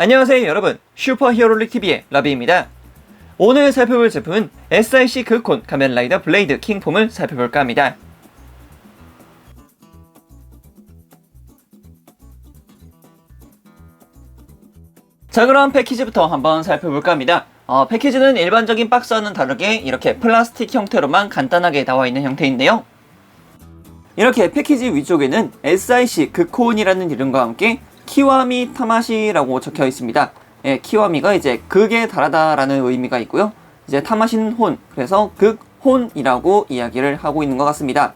안녕하세요 여러분, 슈퍼히어로릭 TV의 라비입니다. 오늘 살펴볼 제품은 SIC 그콘 가면라이더 블레이드 킹폼을 살펴볼까 합니다. 자, 그럼 패키지부터 한번 살펴볼까 합니다. 패키지는 일반적인 박스와는 다르게 이렇게 플라스틱 형태로만 간단하게 나와 있는 형태인데요. 이렇게 패키지 위쪽에는 SIC 그콘이라는 이름과 함께 키와미 타마시라고 적혀 있습니다. 예, 키와미가 이제 극에 달하다라는 의미가 있고요. 이제 타마시는 혼, 그래서 극혼이라고 이야기를 하고 있는 것 같습니다.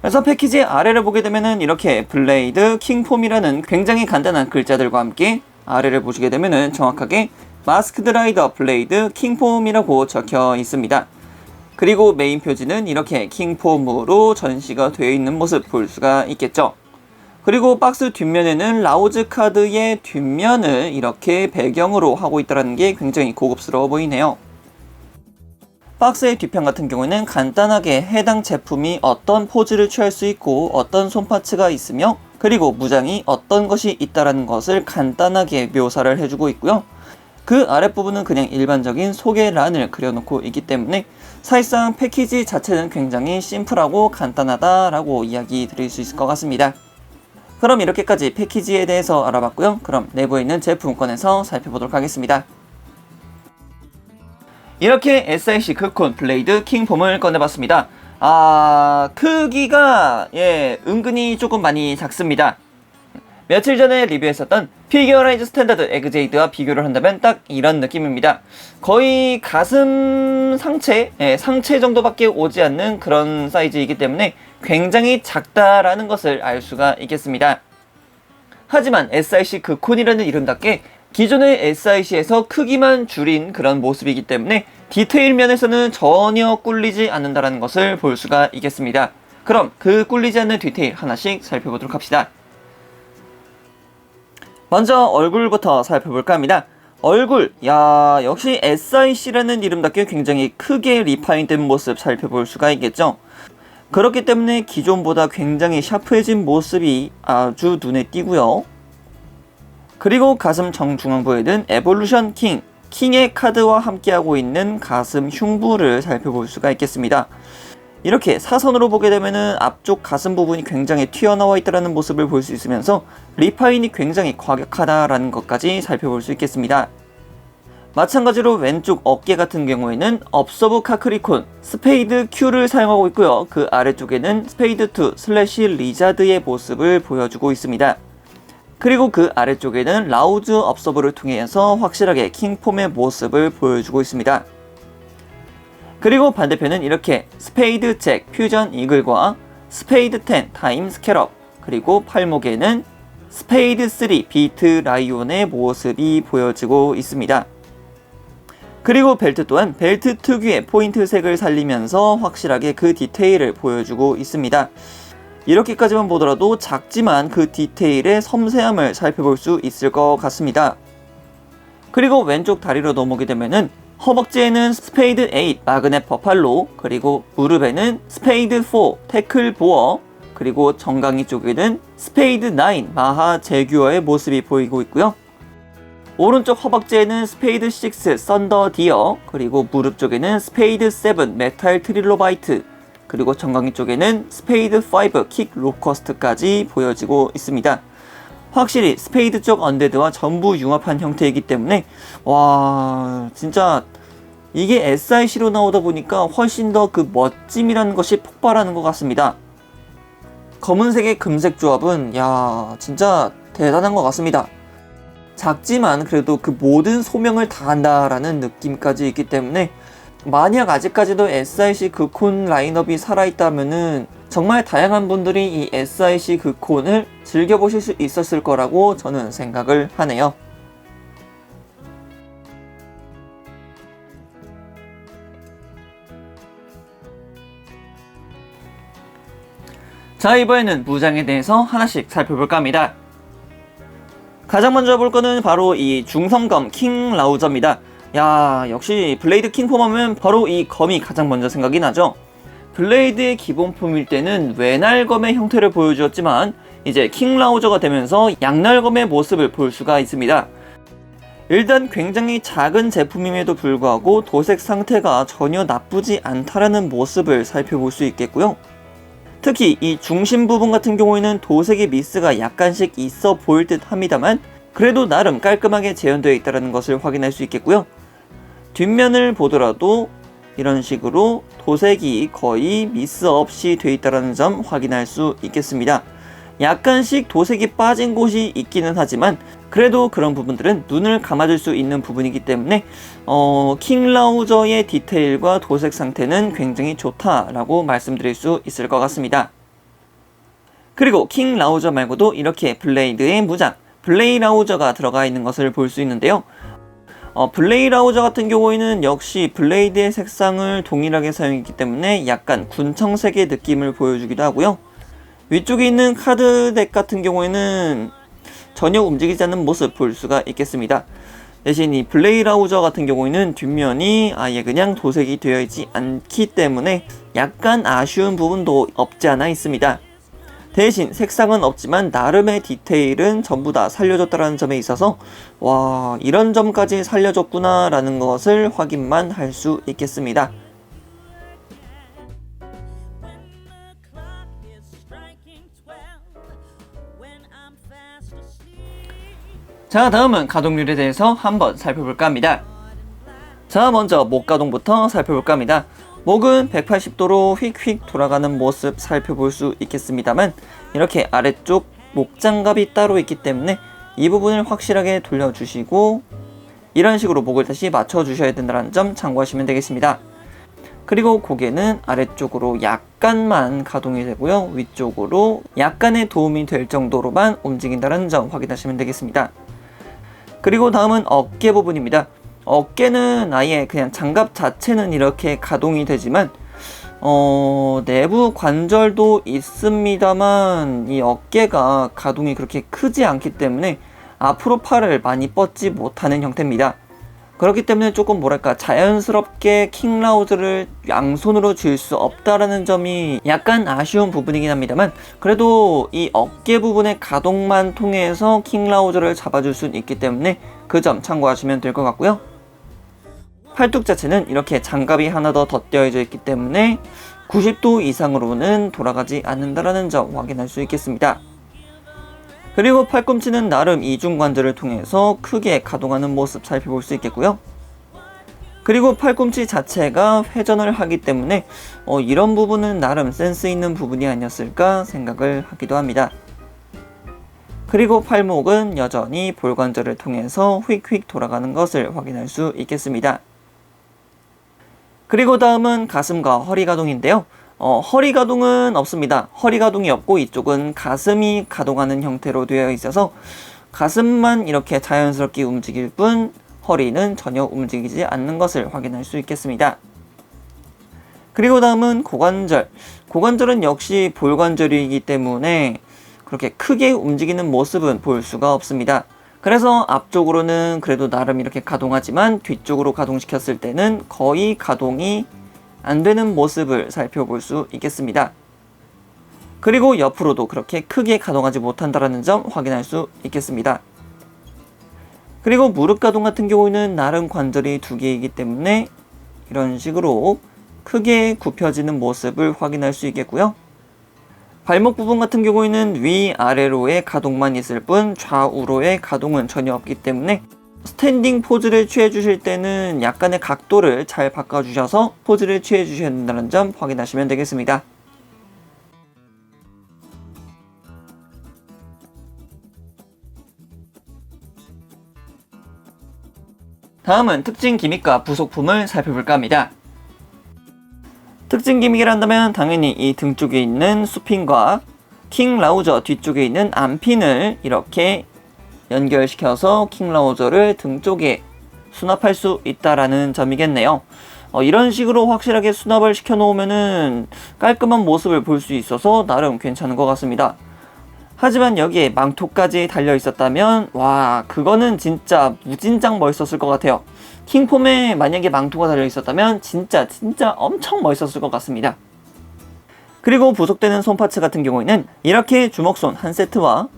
그래서 패키지 아래를 보게 되면은 이렇게 블레이드 킹폼이라는 굉장히 간단한 글자들과 함께 아래를 보시게 되면은 정확하게 마스크드 라이더 블레이드 킹폼이라고 적혀 있습니다. 그리고 메인 표지는 이렇게 킹폼으로 전시가 되어 있는 모습 볼 수가 있겠죠. 그리고 박스 뒷면에는 라우즈 카드의 뒷면을 이렇게 배경으로 하고 있다는 게 굉장히 고급스러워 보이네요. 박스의 뒤편 같은 경우에는 간단하게 해당 제품이 어떤 포즈를 취할 수 있고 어떤 손파츠가 있으며 그리고 무장이 어떤 것이 있다는 것을 간단하게 묘사를 해주고 있고요. 그 아랫부분은 그냥 일반적인 소개란을 그려놓고 있기 때문에 사실상 패키지 자체는 굉장히 심플하고 간단하다라고 이야기 드릴 수 있을 것 같습니다. 그럼 이렇게까지 패키지에 대해서 알아봤고요. 그럼 내부에 있는 제품권에서 살펴보도록 하겠습니다. 이렇게 SIC 그콘 블레이드 킹폼을 꺼내봤습니다. 크기가 은근히 조금 많이 작습니다. 며칠 전에 리뷰했었던 피규어라이즈 스탠다드 에그제이드와 비교를 한다면 딱 이런 느낌입니다. 거의 가슴 상체 정도밖에 오지 않는 그런 사이즈이기 때문에 굉장히 작다라는 것을 알 수가 있겠습니다. 하지만 SIC 그콘이라는 이름답게 기존의 SIC에서 크기만 줄인 그런 모습이기 때문에 디테일 면에서는 전혀 꿀리지 않는다는 것을 볼 수가 있겠습니다. 그럼 그 꿀리지 않는 디테일 하나씩 살펴보도록 합시다. 먼저 얼굴부터 살펴볼까 합니다. 얼굴, 역시 SIC라는 이름답게 굉장히 크게 리파인된 모습 살펴볼 수가 있겠죠. 그렇기 때문에 기존보다 굉장히 샤프해진 모습이 아주 눈에 띄고요. 그리고 가슴 정중앙부에는 에볼루션 킹의 카드와 함께하고 있는 가슴 흉부를 살펴볼 수가 있겠습니다. 이렇게 사선으로 보게 되면은 앞쪽 가슴 부분이 굉장히 튀어나와 있다는 모습을 볼 수 있으면서 리파인이 굉장히 과격하다라는 것까지 살펴볼 수 있겠습니다. 마찬가지로 왼쪽 어깨 같은 경우에는 업서브 카크리콘 스페이드 Q를 사용하고 있고요. 그 아래쪽에는 스페이드 2 슬래시 리자드의 모습을 보여주고 있습니다. 그리고 그 아래쪽에는 라우즈 업서브를 통해서 확실하게 킹폼의 모습을 보여주고 있습니다. 그리고 반대편은 이렇게 스페이드 잭 퓨전 이글과 스페이드 10 타임 스캐럽, 그리고 팔목에는 스페이드 3 비트 라이온의 모습이 보여지고 있습니다. 그리고 벨트 또한 벨트 특유의 포인트색을 살리면서 확실하게 그 디테일을 보여주고 있습니다. 이렇게까지만 보더라도 작지만 그 디테일의 섬세함을 살펴볼 수 있을 것 같습니다. 그리고 왼쪽 다리로 넘어오게 되면은 허벅지에는 스페이드 8 마그넷 버팔로, 그리고 무릎에는 스페이드 4 태클 보어, 그리고 정강이 쪽에는 스페이드 9 마하 제규어의 모습이 보이고 있고요. 오른쪽 허벅지에는 스페이드 6 썬더 디어, 그리고 무릎 쪽에는 스페이드 7 메탈 트릴로바이트, 그리고 정강이 쪽에는 스페이드 5 킥 로커스트까지 보여지고 있습니다. 확실히 스페이드 쪽 언데드와 전부 융합한 형태이기 때문에 진짜 이게 SIC로 나오다 보니까 훨씬 더 그 멋짐이라는 것이 폭발하는 것 같습니다. 검은색의 금색 조합은 진짜 대단한 것 같습니다. 작지만 그래도 그 모든 소명을 다 한다라는 느낌까지 있기 때문에 만약 아직까지도 SIC 그콘 라인업이 살아있다면은 정말 다양한 분들이 이 SIC 그콘을 즐겨보실 수 있었을 거라고 저는 생각을 하네요. 자, 이번에는 무장에 대해서 하나씩 살펴볼까 합니다. 가장 먼저 볼 거는 바로 이 중성검 킹 라우저입니다. 역시 블레이드 킹폼 하면 바로 이 검이 가장 먼저 생각이 나죠. 블레이드의 기본품일 때는 외날검의 형태를 보여주었지만 이제 킹 라우저가 되면서 양날검의 모습을 볼 수가 있습니다. 일단 굉장히 작은 제품임에도 불구하고 도색 상태가 전혀 나쁘지 않다라는 모습을 살펴볼 수 있겠고요. 특히 이 중심 부분 같은 경우에는 도색의 미스가 약간씩 있어 보일 듯 합니다만 그래도 나름 깔끔하게 재현되어 있다는 것을 확인할 수 있겠고요. 뒷면을 보더라도 이런 식으로 도색이 거의 미스 없이 되어 있다는 점 확인할 수 있겠습니다. 약간씩 도색이 빠진 곳이 있기는 하지만 그래도 그런 부분들은 눈을 감아줄 수 있는 부분이기 때문에 킹라우저의 디테일과 도색 상태는 굉장히 좋다라고 말씀드릴 수 있을 것 같습니다. 그리고 킹라우저 말고도 이렇게 블레이드의 무장, 블레이라우저가 들어가 있는 것을 볼 수 있는데요. 블레이라우저 같은 경우에는 역시 블레이드의 색상을 동일하게 사용했기 때문에 약간 군청색의 느낌을 보여주기도 하고요. 위쪽에 있는 카드덱 같은 경우에는 전혀 움직이지 않는 모습 볼 수가 있겠습니다. 대신 이 블레이라우저 같은 경우에는 뒷면이 아예 그냥 도색이 되어 있지 않기 때문에 약간 아쉬운 부분도 없지 않아 있습니다. 대신 색상은 없지만 나름의 디테일은 전부 다 살려줬다는 점에 있어서 와, 이런 점까지 살려줬구나 라는 것을 확인만 할 수 있겠습니다. 자, 다음은 가동률에 대해서 한번 살펴볼까 합니다. 자, 먼저 목 가동부터 살펴볼까 합니다. 목은 180도로 휙휙 돌아가는 모습 살펴볼 수 있겠습니다만 이렇게 아래쪽 목 장갑이 따로 있기 때문에 이 부분을 확실하게 돌려주시고 이런 식으로 목을 다시 맞춰주셔야 된다는 점 참고하시면 되겠습니다. 그리고 고개는 아래쪽으로 약간만 가동이 되고요. 위쪽으로 약간의 도움이 될 정도로만 움직인다는 점 확인하시면 되겠습니다. 그리고 다음은 어깨 부분입니다. 어깨는 아예 그냥 장갑 자체는 이렇게 가동이 되지만 내부 관절도 있습니다만 이 어깨가 가동이 그렇게 크지 않기 때문에 앞으로 팔을 많이 뻗지 못하는 형태입니다. 그렇기 때문에 조금 뭐랄까 자연스럽게 킹라우저를 양손으로 쥘 수 없다라는 점이 약간 아쉬운 부분이긴 합니다만 그래도 이 어깨 부분의 가동만 통해서 킹라우저를 잡아줄 수 있기 때문에 그 점 참고하시면 될 것 같고요. 팔뚝 자체는 이렇게 장갑이 하나 더 덧대어져 있기 때문에 90도 이상으로는 돌아가지 않는다라는 점 확인할 수 있겠습니다. 그리고 팔꿈치는 나름 이중관절을 통해서 크게 가동하는 모습 살펴볼 수 있겠고요. 그리고 팔꿈치 자체가 회전을 하기 때문에 이런 부분은 나름 센스 있는 부분이 아니었을까 생각을 하기도 합니다. 그리고 팔목은 여전히 볼관절을 통해서 휙휙 돌아가는 것을 확인할 수 있겠습니다. 그리고 다음은 가슴과 허리 가동인데요. 허리 가동은 없습니다. 허리 가동이 없고 이쪽은 가슴이 가동하는 형태로 되어 있어서 가슴만 이렇게 자연스럽게 움직일 뿐 허리는 전혀 움직이지 않는 것을 확인할 수 있겠습니다. 그리고 다음은 고관절. 고관절은 역시 볼관절이기 때문에 그렇게 크게 움직이는 모습은 볼 수가 없습니다. 그래서 앞쪽으로는 그래도 나름 이렇게 가동하지만 뒤쪽으로 가동시켰을 때는 거의 가동이 안 되는 모습을 살펴볼 수 있겠습니다. 그리고 옆으로도 그렇게 크게 가동하지 못한다는 점 확인할 수 있겠습니다. 그리고 무릎 가동 같은 경우는 나름 관절이 두 개이기 때문에 이런 식으로 크게 굽혀지는 모습을 확인할 수 있겠고요. 발목 부분 같은 경우에는 위아래로의 가동만 있을 뿐 좌우로의 가동은 전혀 없기 때문에 스탠딩 포즈를 취해 주실 때는 약간의 각도를 잘 바꿔 주셔서 포즈를 취해 주셔야 된다는 점 확인하시면 되겠습니다. 다음은 특징 기믹과 부속품을 살펴볼까 합니다. 특징 기믹을 한다면 당연히 이 등 쪽에 있는 수핀과 킹라우저 뒤쪽에 있는 암핀을 이렇게 연결시켜서 킹라우저를 등 쪽에 수납할 수 있다라는 점이겠네요. 이런 식으로 확실하게 수납을 시켜 놓으면은 깔끔한 모습을 볼 수 있어서 나름 괜찮은 것 같습니다. 하지만 여기에 망토까지 달려 있었다면 와, 그거는 진짜 무진장 멋있었을 것 같아요. 킹폼에 만약에 망토가 달려 있었다면 진짜 엄청 멋있었을 것 같습니다. 그리고 부속되는 손 파츠 같은 경우에는 이렇게 주먹손 한 세트와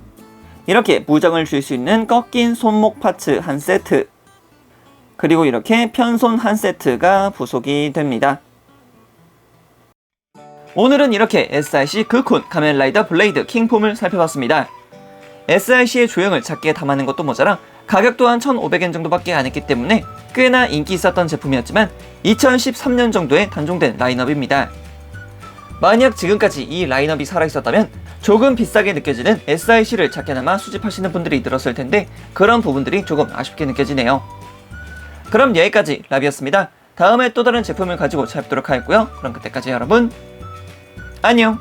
이렇게 무장을 줄 수 있는 꺾인 손목 파츠 한 세트, 그리고 이렇게 편손 한 세트가 부속이 됩니다. 오늘은 이렇게 SIC 그쿤 가면라이더 블레이드 킹폼을 살펴봤습니다. SIC의 조형을 작게 담아낸 것도 모자라 가격 또한 1,500엔 정도밖에 안 했기 때문에 꽤나 인기 있었던 제품이었지만 2013년 정도에 단종된 라인업입니다. 만약 지금까지 이 라인업이 살아있었다면 조금 비싸게 느껴지는 SIC를 작게나마 수집하시는 분들이 늘었을 텐데 그런 부분들이 조금 아쉽게 느껴지네요. 그럼 여기까지 라비였습니다. 다음에 또 다른 제품을 가지고 찾아뵙도록 하겠고요. 그럼 그때까지 여러분 안녕.